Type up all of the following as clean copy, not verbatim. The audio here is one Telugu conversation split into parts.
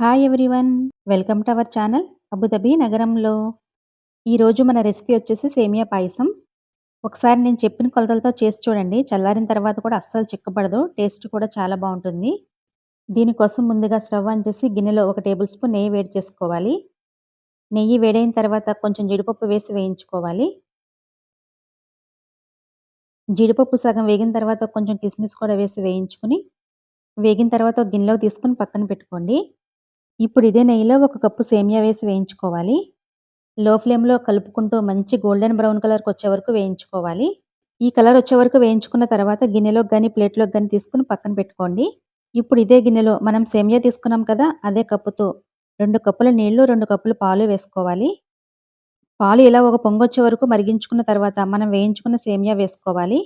Hi everyone. Welcome to our channel Abu Dhabi నగరంలో. ఈరోజు మన రెసిపీ వచ్చేసి సేమియా పాయసం. ఒకసారి నేను చెప్పిన కొలతలతో చేసి చూడండి. చల్లారిన తర్వాత కూడా అస్సలు చిక్కబడదు. టేస్ట్ కూడా చాలా బావుంటుంది. దీనికోసం ముందుగా స్టవ్ ఆన్ చేసి గిన్నెలో 1 టేబుల్ స్పూన్ నెయ్యి వేడి చేసుకోవాలి. నెయ్యి వేడైన తర్వాత కొంచెం జీడిపప్పు వేసి వేయించుకోవాలి. జీడిపప్పు సగం వేగిన తర్వాత కొంచెం కిస్మిస్ కూడా వేసి వేయించుకొని, వేగిన తర్వాత ఒక గిన్నెలోకి తీసుకొని పక్కన పెట్టుకోండి. ఇప్పుడు ఇదే నెయ్యిలో 1 కప్పు సేమియా వేసి వేయించుకోవాలి. లో ఫ్లేమ్‌లో కలుపుకుంటూ మంచి గోల్డెన్ బ్రౌన్ కలర్‌కొచ్చే వరకు వేయించుకోవాలి. ఈ కలర్ వచ్చే వరకు వేయించుకున్న తర్వాత గిన్నెలోకి గాని, ప్లేట్‌లోకి గాని తీసుకొని పక్కన పెట్టుకోండి. ఇప్పుడు ఇదే గిన్నెలో మనం సేమియా తీసుకున్నాం కదా! అదే కప్పుతో 2 కప్పుల నీళ్లు, 2 కప్పులు పాలు వేసుకోవాలి. పాలు ఇలా ఒక పొంగొచ్చే వరకు మరిగించుకున్న తర్వాత మనం వేయించుకున్న సేమియా వేసుకోవాలి.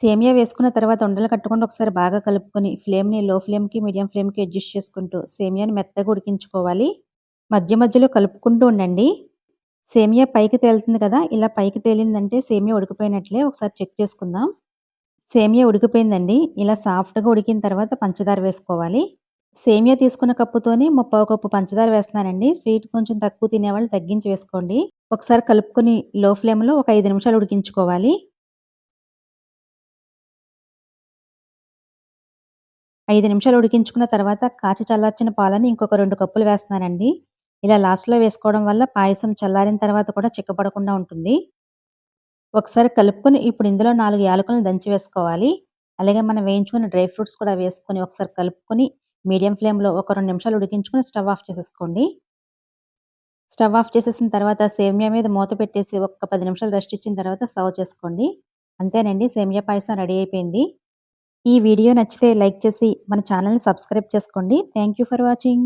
సేమియా వేసుకున్న తర్వాత ఉండలు కట్టకుండా ఒకసారి బాగా కలుపుకొని ఫ్లేమ్‌ని లో ఫ్లేమ్‌కి, మీడియం ఫ్లేమ్‌కి అడ్జస్ట్ చేసుకుంటూ సేమియాని మెత్తగా ఉడికించుకోవాలి. మధ్య మధ్యలో కలుపుకుంటూ ఉండండి. సేమియా పైకి తేలుతుంది కదా! ఇలా పైకి తేలిందంటే సేమియా ఉడికిపోయినట్లే. ఒకసారి చెక్ చేసుకుందాం. సేమియా ఉడికిపోయిందండి. ఇలా సాఫ్ట్‌గా ఉడికిన తర్వాత పంచదార వేసుకోవాలి. సేమియా తీసుకున్న కప్పుతోని ముప్పావు కప్పు పంచదార వేస్తున్నానండి. స్వీట్ కొంచెం తక్కువ తినేవాళ్ళు తగ్గించి వేసుకోండి. ఒకసారి కలుపుకొని లో ఫ్లేమ్‌లో ఒక 5 నిమిషాలు ఉడికించుకోవాలి. 5 నిమిషాలు ఉడికించుకున్న తర్వాత కాచి చల్లార్చిన పాలని ఇంకొక 2 కప్పులు వేస్తున్నానండి. ఇలా లాస్ట్‌లో వేసుకోవడం వల్ల పాయసం చల్లారిన తర్వాత కూడా చిక్కపడకుండా ఉంటుంది. ఒకసారి కలుపుకొని ఇప్పుడు ఇందులో 4 యాలకులను దంచి వేసుకోవాలి. అలాగే మనం వేయించుకున్న డ్రై ఫ్రూట్స్ కూడా వేసుకొని ఒకసారి కలుపుకొని మీడియం ఫ్లేమ్‌లో ఒక 2 నిమిషాలు ఉడికించుకొని స్టవ్ ఆఫ్ చేసేసుకోండి. స్టవ్ ఆఫ్ చేసేసిన తర్వాత సేమియా మీద మూత పెట్టేసి ఒక్క 10 నిమిషాలు రెస్ట్ ఇచ్చిన తర్వాత సర్వ్ చేసుకోండి. అంతేనండి, సేమియా పాయసం రెడీ అయిపోయింది. ఈ వీడియో నచ్చితే లైక్ చేసి మన ఛానల్‌ని సబ్స్క్రైబ్ చేసుకోండి. Thank you for watching.